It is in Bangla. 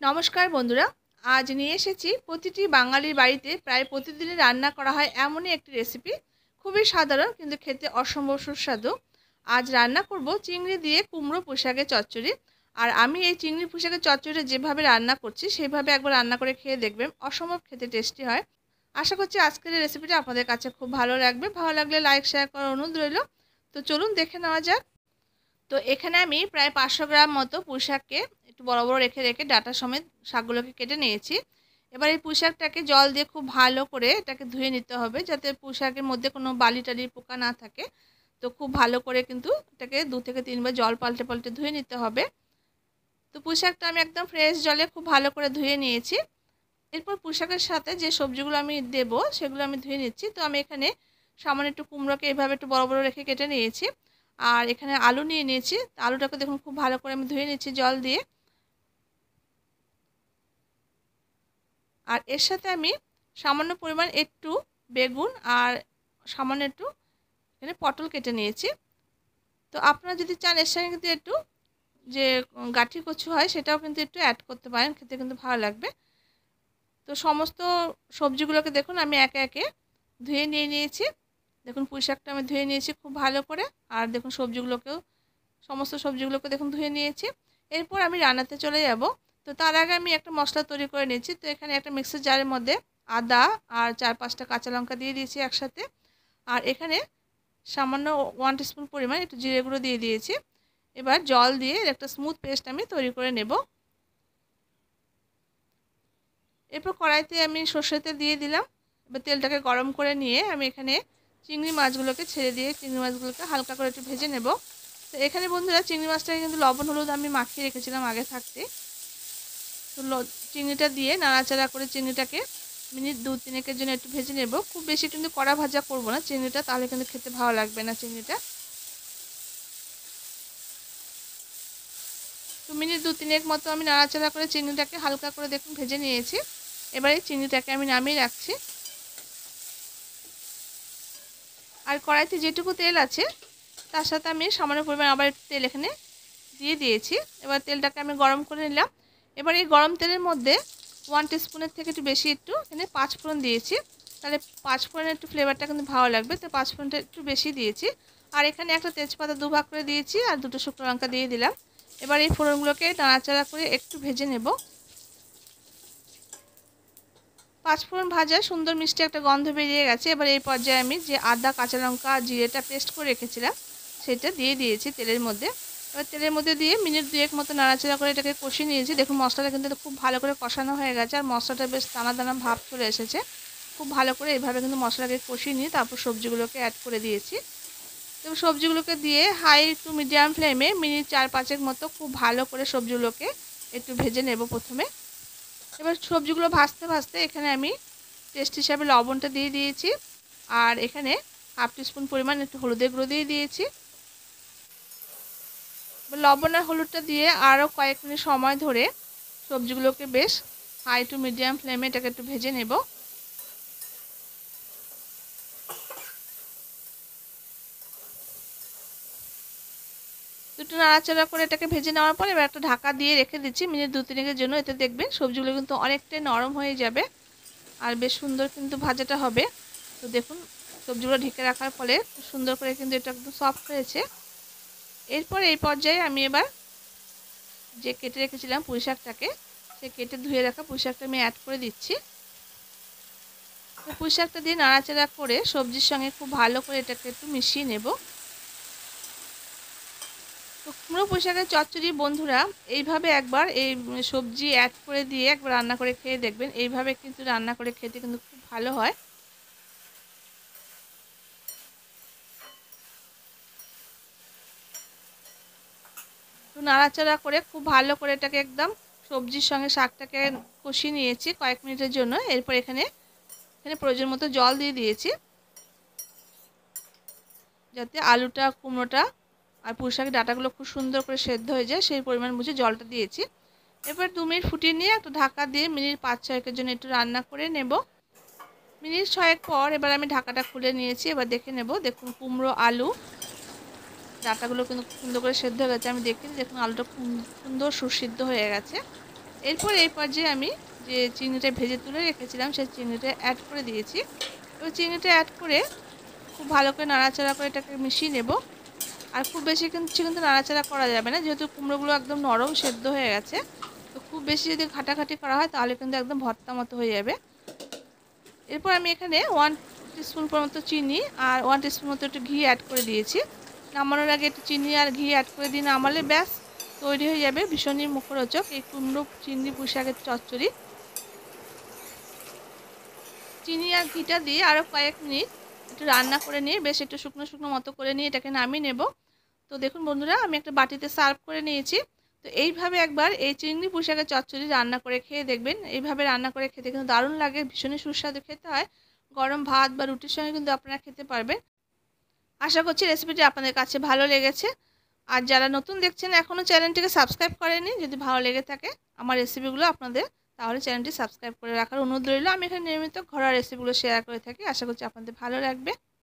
নমস্কার বন্ধুরা, আজ নিয়ে এসেছি প্রতিটি বাঙালির বাড়িতে প্রায় প্রতিদিনই রান্না করা হয় এমনই একটি রেসিপি। খুবই সাধারণ কিন্তু খেতে অসম্ভব সুস্বাদু। আজ রান্না করব চিংড়ি দিয়ে কুমড়ো পুঁইশাকের চচ্চড়ি। আর আমি এই চিংড়ি পুঁইশাকের চচ্চড়ি যেভাবে রান্না করছি সেইভাবে একবার রান্না করে খেয়ে দেখবেন, অসম্ভব খেতে টেস্টি হয়। আশা করছি আজকের এই রেসিপিটা আপনাদের কাছে খুব ভালো লাগবে। ভালো লাগলে লাইক শেয়ার করার অনুরোধ রইল। তো চলুন দেখে নেওয়া যাক। তো এখানে আমি প্রায় 500 গ্রাম মতো পুঁইশাককে একটু বড় বড় রেখে রেখে ডাঁটা সমেত শাকগুলোকে কেটে নিয়েছি। এবার এই পুঁইশাকটাকে জল দিয়ে খুব ভালো করে এটাকে ধুয়ে নিতে হবে, যাতে পুঁইশাকের মধ্যে কোনো বালি টালি পোকা না থাকে। তো খুব ভালো করে কিন্তু এটাকে 2 থেকে 3 বার জল পাল্টে পাল্টে ধুয়ে নিতে হবে। তো পুঁইশাকটা আমি একদম ফ্রেশ জলে খুব ভালো করে ধুয়ে নিয়েছি। এরপর পুঁইশাকের সাথে যে সবজিগুলো আমি দেবো সেগুলো আমি ধুয়ে নিচ্ছি। তো আমি এখানে সামান্য একটু কুমড়োকে এভাবে একটু বড় বড় রেখে কেটে নিয়েছি। আর এখানে আলু নিয়ে নিয়েছি। আলুটাকে দেখুন খুব ভালো করে আমি ধুয়ে নিচ্ছি জল দিয়ে। আর এর সাথে আমি সামান্য পরিমাণ একটু বেগুন আর সামান্য একটু এখানে পটল কেটে নিয়েছি। তো আপনারা যদি চান এর সঙ্গে কিন্তু একটু যে গাঠি কচু হয় সেটাও কিন্তু একটু অ্যাড করতে পারেন, খেতে কিন্তু ভালো লাগবে। তো সমস্ত সবজিগুলোকে দেখুন আমি একে একে ধুয়ে নিয়ে নিয়েছি। দেখুন পুঁইশাকটা আমি ধুয়ে নিয়েছি খুব ভালো করে। আর দেখুন সমস্ত সবজিগুলোকে দেখুন ধুয়ে নিয়েছি। এরপর আমি রান্নাতে চলে যাব। তো তার আগে আমি একটা মশলা তৈরি করে নিয়েছি। তো এখানে একটা মিক্সার জারের মধ্যে আদা আর 4-5টা কাঁচা লঙ্কা দিয়ে দিয়েছি একসাথে। আর এখানে সামান্য 1 টিস্পুন পরিমাণ একটু জিরে গুঁড়ো দিয়ে দিয়েছি। এবার জল দিয়ে একটা স্মুথ পেস্ট আমি তৈরি করে নেব। এরপর কড়াইতে আমি সর্ষের তেল দিয়ে দিলাম। এবার তেলটাকে গরম করে নিয়ে আমি এখানে চিংড়ি মাছগুলোকে ছেড়ে দিয়ে চিংড়ি মাছগুলোকে হালকা করে একটু ভেজে নেব। তো এখানে বন্ধুরা চিংড়ি মাছটাকে কিন্তু লবণ হলুদ আমি মাখিয়ে রেখেছিলাম আগে থাকতে। তো চিংড়িটা দিয়ে নাড়াচাড়া করে চিংড়িটাকে মিনিট 2-3 জন্য একটু ভেজে নেব। খুব বেশি কিন্তু কড়া ভাজা করব না চিংড়িটা, তাহলে কিন্তু খেতে ভালো লাগবে না চিংড়িটা। তো মিনিট 2-3 মতো আমি নাড়াচাড়া করে চিংড়িটাকে হালকা করে দেখুন ভেজে নিয়েছি। এবারে চিংড়িটাকে আমি নামিয়ে রাখছি। আর কড়াইতে যেটুকু তেল আছে তার সাথে আমি সামান্য পরিমাণ আবার একটু তেল এখানে দিয়ে দিয়েছি। এবার তেলটাকে আমি গরম করে নিলাম। এবার এই গরম তেলের মধ্যে 1 টিস্পুনের থেকে একটু বেশি একটু এখানে 5 ফোড়ন দিয়েছি। তাহলে 5 ফোড়নের একটু ফ্লেভারটা কিন্তু ভালো লাগবে, তো 5 ফোড়নটা একটু বেশি দিয়েছি। আর এখানে একটা তেজপাতা 2 ভাগ করে দিয়েছি আর 2টো শুকনো লঙ্কা দিয়ে দিলাম। এবার এই ফোড়নগুলোকে নাড়াচাড়া করে একটু ভেজে নেব। 5 ফোড়ন ভাজা সুন্দর মিষ্টি একটা গন্ধ বেরিয়ে গেছে। এবার এই পর্যায়ে আমি যে আদা কাঁচা লঙ্কা আর জিরেটা পেস্ট করে রেখেছিলাম সেটা দিয়ে দিয়েছি তেলের মধ্যে। এবার তেলের মধ্যে দিয়ে মিনিট 2 মতো নাড়াচাড়া করে এটাকে কষিয়ে নিয়েছি। দেখুন মশলাটা কিন্তু খুব ভালো করে কষানো হয়ে গেছে আর মশলাটা বেশ দানা দানা ভাব চলে এসেছে। খুব ভালো করে এইভাবে কিন্তু মশলাটাকে কষিয়ে নিয়ে তারপর সবজিগুলোকে অ্যাড করে দিয়েছি। এবং সবজিগুলোকে দিয়ে হাই টু মিডিয়াম ফ্লেমে মিনিট 4-5 মতো খুব ভালো করে সবজিগুলোকে একটু ভেজে নেব প্রথমে। এবার সবজিগুলো ভাজতে ভাজতে এখানে আমি টেস্ট হিসাবে লবণটা দিয়ে দিয়েছি। আর এখানে 1/2 টিস্পুন পরিমাণ একটু হলুদের গুঁড়ো দিয়ে দিয়েছি। লবণ আর হলুদটা দিয়ে আরও কয়েক মিনিট সময় ধরে সবজিগুলোকে বেশ হাই টু মিডিয়াম ফ্লেমে এটাকে একটু ভেজে নেব। একটু নাড়াচাড়া করে এটাকে ভেজে নেওয়ার পর এবার একটা ঢাকা দিয়ে রেখে দিচ্ছি মিনিট 2-3 জন্য। এতে দেখবেন সবজিগুলো কিন্তু অনেকটাই নরম হয়ে যাবে আর বেশ সুন্দর কিন্তু ভাজাটা হবে। তো দেখুন সবজিগুলো ঢেকে রাখার ফলে সুন্দর করে কিন্তু এটা একদম সফট হয়েছে। এরপর এই পর্যায়ে আমি এবার যে কেটে রেখেছিলাম পুঁইশাকটাকে, সে কেটে ধুয়ে রাখা পুঁইশাকটা আমি অ্যাড করে দিচ্ছি। পুঁইশাকটা দিয়ে নাড়াচাড়া করে সবজির সঙ্গে খুব ভালো করে এটাকে একটু মিশিয়ে নেব। তো কুমড়ো পুঁইশাকের চচ্চড়ি বন্ধুরা এইভাবে একবার এই সবজি অ্যাড করে দিয়ে একবার রান্না করে খেয়ে দেখবেন। এইভাবে কিন্তু রান্না করে খেতে কিন্তু খুব ভালো হয়। তো নাড়াচাড়া করে খুব ভালো করে এটাকে একদম সবজির সঙ্গে শাকটাকে কষিয়ে নিয়েছি কয়েক মিনিটের জন্য। এরপর এখানে প্রয়োজন মতো জল দিয়ে দিয়েছি, যাতে আলুটা কুমড়োটা আর পুঁইশাকের ডাঁটাগুলো খুব সুন্দর করে সেদ্ধ হয়ে যায় সেই পরিমাণ বুঝে জলটা দিয়েছি। এবার 2 মিনিট ফুটিয়ে নিয়ে একটা ঢাকা দিয়ে মিনিট 5-6 জন্য একটু রান্না করে নেব। মিনিট 6 পর এবার আমি ঢাকাটা খুলে নিয়েছি। এবার দেখে নেব। দেখুন কুমড়ো আলু ডাঁটাগুলো কিন্তু খুব সুন্দর করে সেদ্ধ হয়ে গেছে। আমি দেখি দেখুন আলুটা খুব সুন্দর সুসিদ্ধ হয়ে গেছে। এরপর এই পর্যায়ে আমি যে চিংড়িটা ভেজে তুলে রেখেছিলাম সেই চিংড়িটা অ্যাড করে দিয়েছি। এবার চিংড়িটা অ্যাড করে খুব ভালো করে নাড়াচাড়া করে এটাকে মিশিয়ে নেব। আর খুব বেশি কিন্তু নাড়াচাড়া করা যাবে না, যেহেতু কুমড়োগুলো একদম নরম সেদ্ধ হয়ে গেছে। তো খুব বেশি যদি ঘাটাঘাটি করা হয় তাহলে কিন্তু একদম ভর্তা মতো হয়ে যাবে। এরপর আমি এখানে 1 টিস্পুন মতো চিনি আর 1 টিস্পুন মতো একটু ঘি অ্যাড করে দিয়েছি। নামানোর আগে একটু চিনি আর ঘি অ্যাড করে দিয়ে নামালে ব্যাস তৈরি হয়ে যাবে ভীষণই মুখরোচক এই কুমড়ো চিংড়ি পুঁই শাকের চচ্চড়ি। চিনি আর ঘিটা দিয়ে আরও কয়েক মিনিট একটু রান্না করে নিয়ে বেশ একটু শুকনো শুকনো মতো করে নিয়ে এটাকে নামিয়ে নেব। তো দেখুন বন্ধুরা, আমি একটা বাটিতে সার্ভ করে নিয়েছি। তো এইভাবে একবার এই চিংড়ি পুঁই শাকের চচ্চড়ি রান্না করে খেয়ে দেখবেন। এইভাবে রান্না করে খেতে কিন্তু দারুণ লাগে, ভীষণই সুস্বাদু খেতে হয়। গরম ভাত বা রুটির সঙ্গে কিন্তু আপনারা খেতে পারবেন। আশা করছি রেসিপিটি আপনাদের কাছে ভালো লেগেছে। আর যারা নতুন দেখছেন এখনও চ্যানেলটিকে সাবস্ক্রাইব করেনি, যদি ভালো লেগে থাকে আমার রেসিপিগুলো আপনাদের, তাহলে চ্যানেলটি সাবস্ক্রাইব করে রাখার অনুরোধ রইল। আমি এখানে নিয়মিত ঘরোয়া রেসিপিগুলো শেয়ার করে থাকি, আশা করছি আপনাদের ভালো লাগবে।